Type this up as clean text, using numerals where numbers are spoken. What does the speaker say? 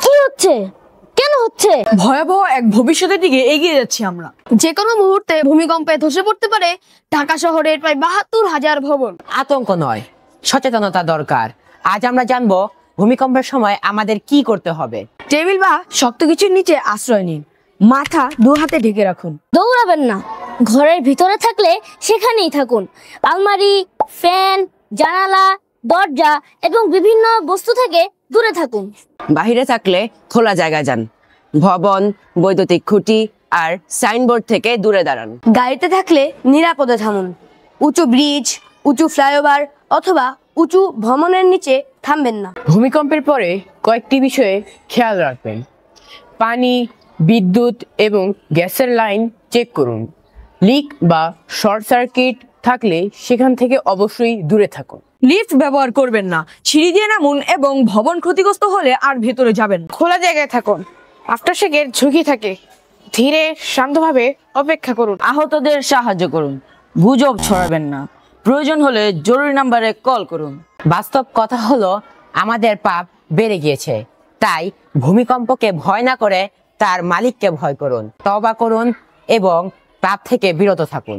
কি হচ্ছে? কেন হচ্ছে? ভয়াবহ এক ভবিষ্যতের দিকে এগিয়ে যাচ্ছি আমরা। যে কোনো মুহূর্তে ভূমিকম্পে ধসে পড়তে পারে ঢাকা শহরের প্রায় ৭২,০০০ ভবন। আতঙ্ক নয়, সচেতনতা দরকার। আজ আমরা জানবো ভূমিকম্পের সময় আমাদের কি করতে হবে। টেবিল বা শক্ত কিছুর নিচে আশ্রয় নিন, মাথা ২ হাতে ঢেকে রাখুন। দৌড়াবেন না, ঘরের ভিতরে থাকলে সেখানেই থাকুন। আলমারি, ফ্যান, জানালা, দরজা এবং বিভিন্ন বস্তু থেকে দূরে থাকুন। বাহিরে থাকলে খোলা জায়গায় যান। ভবন, বৈদ্যুতিক খুঁটি আর সাইনবোর্ড থেকে দূরে দাঁড়ান। গাড়িতে থাকলে নিরাপদে থামুন। উঁচু ব্রিজ, উঁচু ফ্লাইওভার অথবা উঁচু ভবনের নিচে থামবেন না। ভূমিকম্পের পরে কয়েকটি বিষয়ে খেয়াল রাখবেন। পানি, বিদ্যুৎ এবং গ্যাসের লাইন চেক করুন। লিক বা শর্ট সার্কিট থাকলে সেখান থেকে অবশ্যই দূরে থাকুন। লিফট ব্যবহার করবেন না, সিঁড়ি দিয়ে নামুন এবং ভবন ক্ষতিগ্রস্ত হলে আর ভেতরে যাবেন। খোলা জায়গায় থাকুন, আফটারশেকের ঝুঁকি থাকে। ধীরে শান্তভাবে অপেক্ষা করুন। আহতদের সাহায্য করুন, গুজব ছড়াবেন না। প্রয়োজন হলে জরুরি নাম্বারে কল করুন। বাস্তব কথা হলো আমাদের পাপ বেড়ে গিয়েছে, তাই ভূমিকম্পকে ভয় না করে তার মালিককে ভয় করুন, তওবা করুন এবং পাপ থেকে বিরত থাকুন।